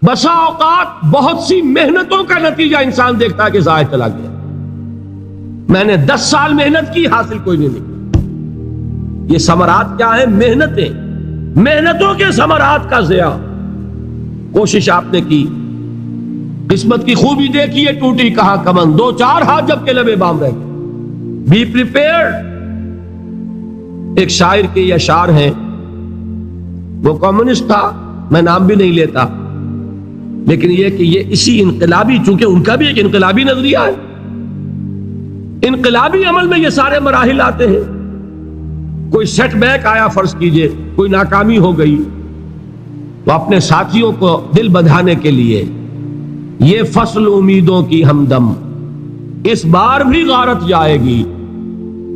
بسا اوقات بہت سی محنتوں کا نتیجہ انسان دیکھتا ہے کہ ضائع چلا گیا، میں نے 10 سال محنت کی، حاصل کوئی نہیں نکلا۔ یہ ثمرات کیا ہیں؟ محنتوں کے ثمرات کا ضیاع۔ کوشش آپ نے کی، قسمت کی خوبی دیکھیے، ٹوٹی کہاں کمن، 2-4 ہاتھ جب کے لبے بام رہ گئے۔ Be prepared. ایک شاعر کے یہ اشعار ہیں، وہ کمیونسٹ تھا، میں نام بھی نہیں لیتا، لیکن یہ کہ یہ اسی انقلابی، چونکہ ان کا بھی ایک انقلابی نظریہ ہے، انقلابی عمل میں یہ سارے مراحل آتے ہیں۔ کوئی سیٹ بیک آیا، فرض کیجئے کوئی ناکامی ہو گئی، تو اپنے ساتھیوں کو دل بندھانے کے لیے یہ فصل امیدوں کی ہمدم اس بار بھی غارت جائے گی،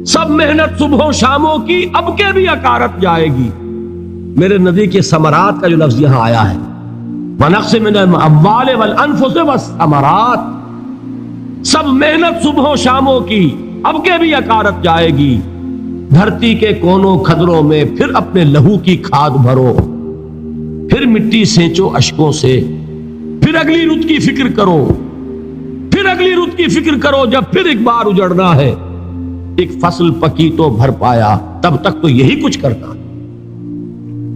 سب محنت صبحوں شاموں کی اب کے بھی اکارت جائے گی۔ میرے نزدیک یہ ثمرات کا جو لفظ یہاں آیا ہے، وَنَقْصٍ مِّنَ الْأَمْوَالِ وَالْأَنفُسِ وَالثَّمَرَاتِ، سب محنت صبحوں شاموں کی اب کے بھی اکارت جائے گی۔ دھرتی کے کونوں کھدروں میں پھر اپنے لہو کی کھاد بھرو، پھر مٹی سینچو اشکوں سے، پھر اگلی رت کی فکر کرو، پھر اگلی رت کی فکر کرو، جب پھر ایک بار اجڑنا ہے۔ ایک فصل پکی تو بھر پایا، تب تک تو یہی کچھ کرنا ہے۔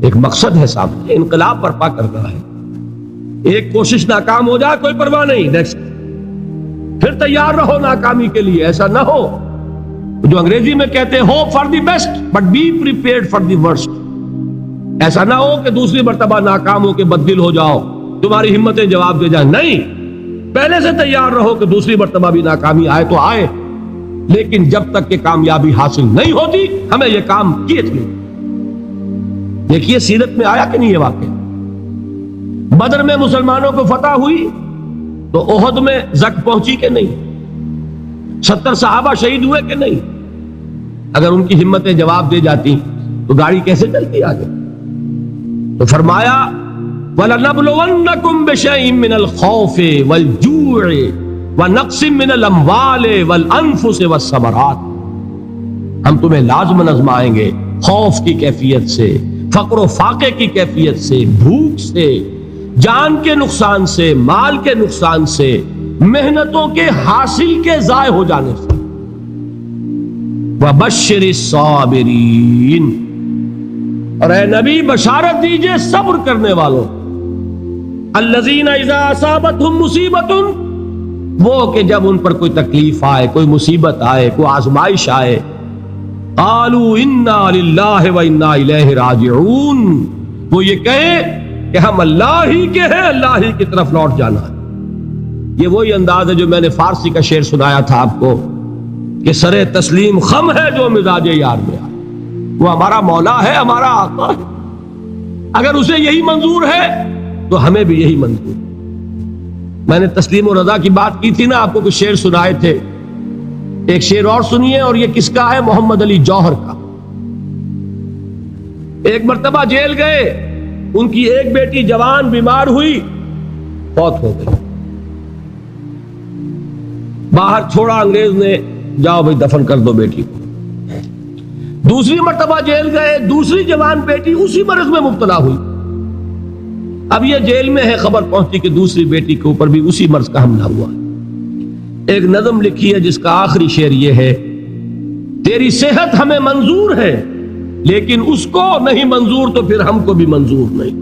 ایک مقصد ہے سامنے، انقلاب برپا کرنا ہے۔ ایک کوشش ناکام ہو جائے کوئی پرواہ نہیں، نیکسٹ، پھر تیار رہو ناکامی کے لیے۔ ایسا نہ ہو جو انگریزی میں کہتے ہیں hope for the best but be prepared for the worst. ایسا نہ ہو کہ دوسری مرتبہ ناکام ہو کے بددل ہو جاؤ، تمہاری ہمتیں جواب دے جائیں، نہیں، پہلے سے تیار رہو کہ دوسری مرتبہ بھی ناکامی آئے تو آئے، لیکن جب تک کہ کامیابی حاصل نہیں ہوتی ہمیں یہ کام کیے تھے۔ دیکھیے سیرت میں آیا کہ نہیں یہ واقعہ؟ بدر میں مسلمانوں کو فتح ہوئی تو احد میں زک پہنچی کہ نہیں؟ 70 صحابہ شہید ہوئے کہ نہیں؟ اگر ان کی ہمتیں جواب دے جاتی تو گاڑی کیسے چلتی آگے؟ تو فرمایا وَلَنَبْلُوَنَّكُمْ بِشَيْءٍ مِّنَ الْخَوْفِ وَالْجُوعِ وَنَقْصٍ مِّنَ الْأَمْوَالِ وَالْأَنفُسِ وَالثَّمَرَاتِ، ہم تمہیں لازماً آزمائیں گے، خوف کی کیفیت سے، فقر و فاقے کی کیفیت سے، بھوک سے، جان کے نقصان سے، مال کے نقصان سے، محنتوں کے حاصل کے ضائع ہو جانے سے۔ وَبَشِّرِ الصَّابِرِينَ، اور اے نبی بشارت دیجئے صبر کرنے والوں، الَّذِينَ إِذَا أَصَابَتْهُمْ مُصِيبَةٌ، وہ کہ جب ان پر کوئی تکلیف آئے، کوئی مصیبت آئے، کوئی آزمائش آئے، قالوا انا للہ و انا الیہ راجعون، وہ یہ کہیں کہ ہم اللہ ہی کے ہیں، اللہ ہی کی طرف لوٹ جانا ہے۔ یہ وہی انداز ہے جو میں نے فارسی کا شعر سنایا تھا آپ کو کہ سر تسلیم خم ہے جو مزاج یار میں آئے۔ وہ ہمارا مولا ہے، ہمارا آقا ہے، اگر اسے یہی منظور ہے تو ہمیں بھی یہی منظور ہے۔ میں نے تسلیم و رضا کی بات کی تھی نا، آپ کو کچھ شعر سنائے تھے، ایک شعر اور سنیے، اور یہ کس کا ہے؟ محمد علی جوہر کا۔ ایک مرتبہ جیل گئے، ان کی ایک بیٹی جوان بیمار ہوئی، فوت ہو گئی، باہر چھوڑا انگریز نے، جاؤ بھائی دفن کر دو بیٹی کو۔ دوسری مرتبہ جیل گئے، دوسری جوان بیٹی اسی مرض میں مبتلا ہوئی، اب یہ جیل میں ہے، خبر پہنچی کہ دوسری بیٹی کے اوپر بھی اسی مرض کا حملہ ہوا۔ ایک نظم لکھی ہے جس کا آخری شعر یہ ہے، تیری صحت ہمیں منظور ہے لیکن اس کو نہیں منظور تو پھر ہم کو بھی منظور نہیں۔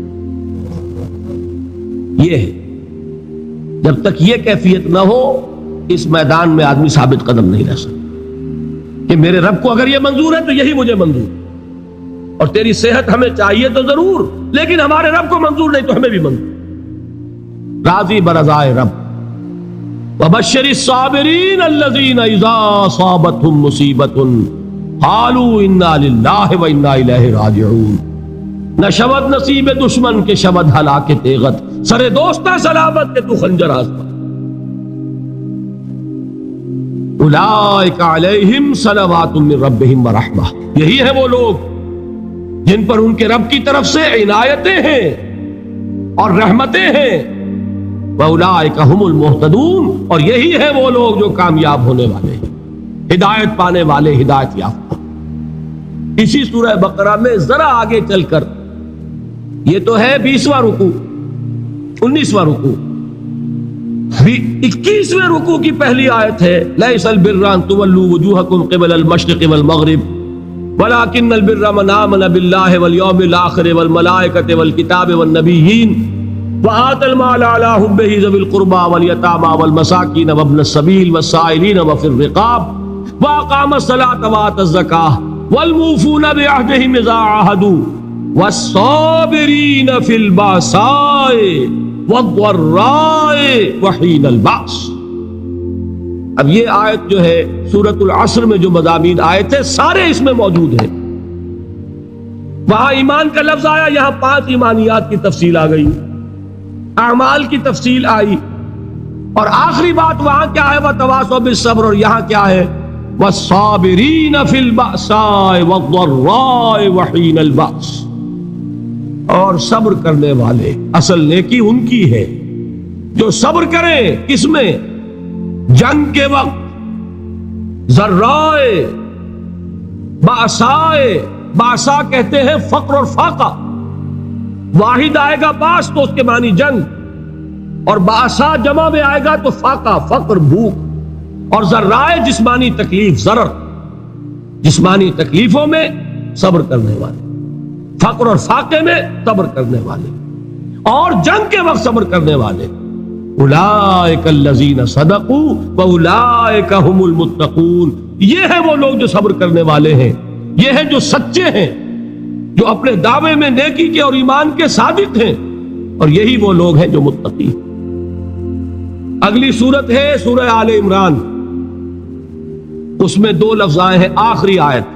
یہ ہے، جب تک یہ کیفیت نہ ہو اس میدان میں آدمی ثابت قدم نہیں رہ سکتا کہ میرے رب کو اگر یہ منظور ہے تو یہی مجھے منظور، اور تیری صحت ہمیں چاہیے تو ضرور، لیکن ہمارے رب کو منظور نہیں تو ہمیں بھی منظور۔ راضی برضائے رب۔ وَبَشِّرِ الصَّابِرِينَ الَّذِينَ إِذَا أَصَابَتْهُمْ مُصِيبَةٌ قَالُوا إِنَّا لِلَّهِ وَإِنَّا إِلَيْهِ رَاجِعُونَ، نہ شود نصیب دشمن کے شود ہلاک تیغت، سر دوستہ سلامت کے تو خنجر آزما۔ اولئک علیہم صلوات من ربہم ورحمہ، یہی ہے وہ لوگ جن پر ان کے رب کی طرف سے عنایتیں ہیں اور رحمتیں ہیں۔ وَأُولَٰئِكَ هُمُ الْمُهْتَدُونَ، اور یہی ہے وہ لوگ جو کامیاب ہونے والے ہیں، ہدایت پانے والے، ہدایت یافتہ۔ اسی سورہ بقرہ میں ذرا آگے چل کر، یہ تو ہے 20واں رکوع، 19واں رکوع، 21ویں رکوع کی پہلی آیت ہے لیس البر ان تولوا وجوہکم قبل المشرق والمغرب ولكن البر من آمن بالله واليوم الآخر والملائكة والكتاب والنبيين وآتى المال على حبه ذوي القربى واليتامى والمساكين وابن السبيل والسائلين وفي الرقاب وأقام الصلاة وآتى الزكاة والموفون بعهدهم إذا عاهدوا والصابرين في البأساء والضراء وحين البأس۔ اب یہ آیت جو ہے سورۃ العصر میں جو مضامین آئے تھے سارے اس میں موجود ہیں۔ وہاں ایمان کا لفظ آیا، یہاں 5 ایمانیات کی تفصیل آ گئی، اعمال کی تفصیل آئی، اور آخری بات وہاں کیا ہے وتواصوا بالصبر، اور یہاں کیا ہے والصابرین فی البأساء والضراء وحین البأس، اور صبر کرنے والے، اصل نیکی ان کی ہے جو صبر کریں، کس میں؟ جنگ کے وقت، ذرائے، باسائے، باسا کہتے ہیں فقر اور فاقہ، واحد آئے گا باس تو اس کے معنی جنگ، اور باسا جمع میں آئے گا تو فاقہ، فقر، بھوک، اور ذرائے جسمانی تکلیف، ضرر، جسمانی تکلیفوں میں صبر کرنے والے، فقر اور فاقے میں صبر کرنے والے، اور جنگ کے وقت صبر کرنے والے، اولئک الذین صدقوا واولئک هم المتقون، یہ ہے وہ لوگ جو صبر کرنے والے ہیں، یہ ہے جو سچے ہیں، جو اپنے دعوے میں نیکی کے اور ایمان کے صادق ہیں، اور یہی وہ لوگ ہیں جو متقی۔ اگلی سورت ہے سورہ آل عمران، اس میں 2 لفظ آئے ہیں آخری آیت،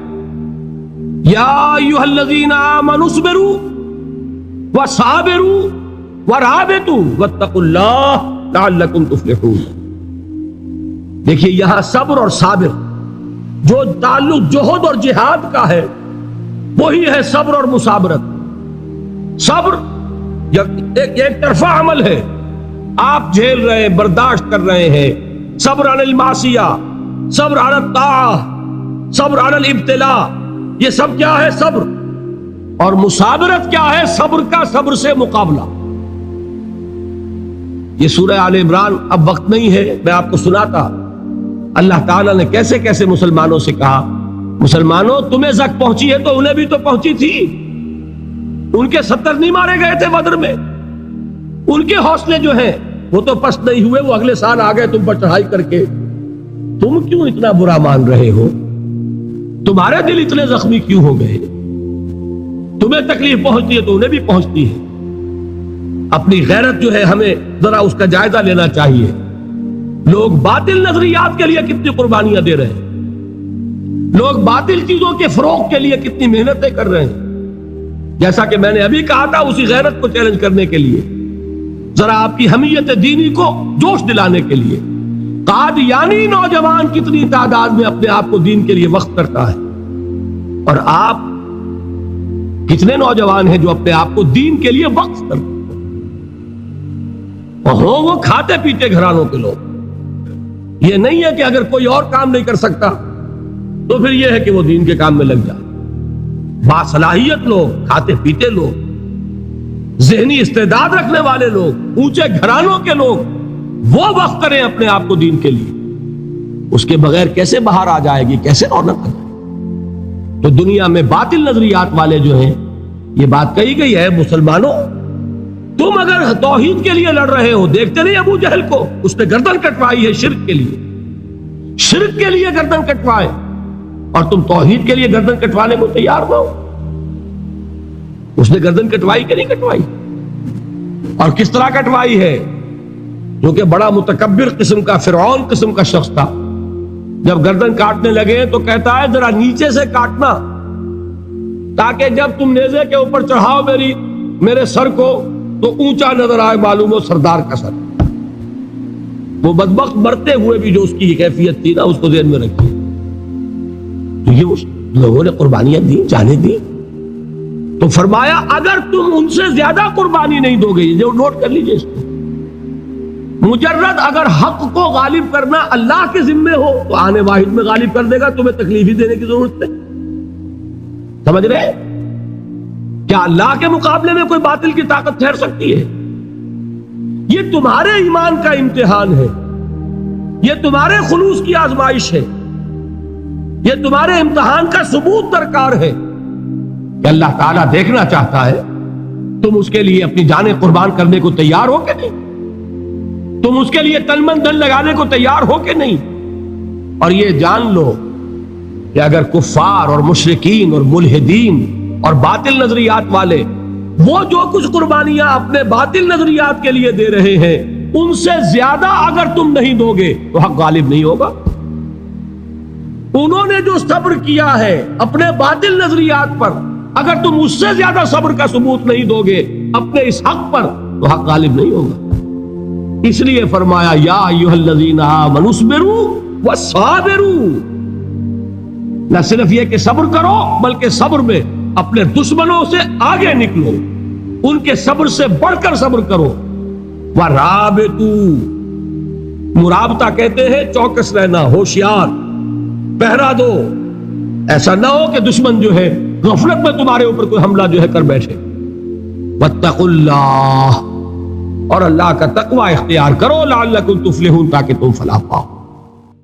یا ایھا الذین آمنوا اصبروا وصابروا ورابطوا واتقوا اللہ لعلکم تفلحون۔ دیکھیے یہاں صبر اور صابر، جو تعلق جہد اور جہاد کا ہے وہی ہے صبر اور مصابرت۔ صبر ایک طرفہ عمل ہے، آپ جھیل رہے ہیں، برداشت کر رہے ہیں، صبر علی المعصیہ، صبر علی الطاعہ، صبر علی الابتلاء، یہ سب کیا ہے؟ صبر۔ اور مصابرت کیا ہے؟ صبر کا صبر سے مقابلہ۔ یہ سورہ آل عمران، اب وقت نہیں ہے میں آپ کو سناتا اللہ تعالیٰ نے کیسے کیسے مسلمانوں سے کہا، مسلمانوں تمہیں زک پہنچی ہے تو انہیں بھی تو پہنچی تھی، ان کے 70 نہیں مارے گئے تھے بدر میں، ان کے حوصلے جو ہیں وہ تو پست نہیں ہوئے، وہ اگلے سال آ گئے تم پر چڑھائی کر کے، تم کیوں اتنا برا مان رہے ہو؟ تمہارے دل اتنے زخمی کیوں ہو گئے؟ تمہیں تکلیف پہنچتی ہے تو انہیں بھی پہنچتی ہے۔ اپنی غیرت جو ہے ہمیں ذرا اس کا جائزہ لینا چاہیے۔ لوگ باطل نظریات کے لیے کتنی قربانیاں دے رہے ہیں، لوگ باطل چیزوں کے فروغ کے لیے کتنی محنتیں کر رہے ہیں۔ جیسا کہ میں نے ابھی کہا تھا، اسی غیرت کو چیلنج کرنے کے لیے، ذرا آپ کی حمیت دینی کو جوش دلانے کے لیے، قادیانی نوجوان کتنی تعداد میں اپنے آپ کو دین کے لیے وقف کرتا ہے، اور آپ کتنے نوجوان ہیں جو اپنے آپ کو دین کے لیے وقف کرتے ہیں، اور ہوں وہ کھاتے پیتے گھرانوں کے لوگ۔ یہ نہیں ہے کہ اگر کوئی اور کام نہیں کر سکتا تو پھر یہ ہے کہ وہ دین کے کام میں لگ جائے۔ باصلاحیت لوگ، کھاتے پیتے لوگ، ذہنی استعداد رکھنے والے لوگ، اونچے گھرانوں کے لوگ، وہ وقف کریں اپنے آپ کو دین کے لیے۔ اس کے بغیر کیسے باہر آ جائے گی، کیسے رونق آ جائے گی؟ تو دنیا میں باطل نظریات والے جو ہیں، یہ بات کہی گئی ہے، مسلمانوں تم اگر توحید کے لیے لڑ رہے ہو، دیکھتے نہیں ابو جہل کو، اس نے گردن کٹوائی ہے شرک کے لیے، شرک کے لیے گردن کٹوائے، اور تم توحید کے لیے گردن کٹوانے کو تیار نہ ہو۔ اس نے گردن کٹوائی کہ نہیں کٹوائی؟ اور کس طرح کٹوائی ہے؟ جو کہ بڑا متکبر قسم کا، فرعون قسم کا شخص تھا، جب گردن کاٹنے لگے تو کہتا ہے ذرا نیچے سے کاٹنا، تاکہ جب تم نیزے کے اوپر چڑھاؤ میرے سر کو تو اونچا نظر آئے، معلوم ہو سردار کا سر۔ وہ بدبخت مرتے ہوئے بھی جو اس کی کیفیت تھی نا، اس کو ذہن میں رکھیے۔ تو یہ اس لوگوں نے قربانیاں دی، جانیں دی، تو فرمایا اگر تم ان سے زیادہ قربانی نہیں دو گے، جو نوٹ کر لیجئے اس کو، مجرد اگر حق کو غالب کرنا اللہ کے ذمے ہو تو آنے واحد میں غالب کر دے گا، تمہیں تکلیف ہی دینے کی ضرورت نہیں۔ سمجھ رہے ہیں؟ کیا اللہ کے مقابلے میں کوئی باطل کی طاقت ٹھہر سکتی ہے؟ یہ تمہارے ایمان کا امتحان ہے، یہ تمہارے خلوص کی آزمائش ہے، یہ تمہارے امتحان کا ثبوت درکار ہے کہ اللہ تعالیٰ دیکھنا چاہتا ہے تم اس کے لیے اپنی جانیں قربان کرنے کو تیار ہو کہ نہیں، تم اس کے لیے تن من دھن لگانے کو تیار ہو کہ نہیں۔ اور یہ جان لو کہ اگر کفار اور مشرکین اور ملحدین اور باطل نظریات والے وہ جو کچھ قربانیاں اپنے باطل نظریات کے لیے دے رہے ہیں ان سے زیادہ اگر تم نہیں دو گے تو حق غالب نہیں ہوگا۔ انہوں نے جو صبر کیا ہے اپنے باطل نظریات پر، اگر تم اس سے زیادہ صبر کا ثبوت نہیں دو گے اپنے اس حق پر تو حق غالب نہیں ہوگا۔ اس لیے فرمایا یا ایھا الذین آمنوا اصبروا وصابروا، نہ صرف یہ کہ صبر کرو بلکہ صبر میں اپنے دشمنوں سے آگے نکلو، ان کے صبر سے بڑھ کر صبر کرو۔ وَرَابِطُوا، مرابطہ کہتے ہیں چوکس رہنا، ہوشیار، پہرا دو، ایسا نہ ہو کہ دشمن جو ہے غفلت میں تمہارے اوپر کوئی حملہ جو ہے کر بیٹھے۔ وَاتَّقُوا اللَّهَ، اور اللہ کا تقوی اختیار کرو، لعلکم تفلحون، تاکہ تم فلاح پاؤ۔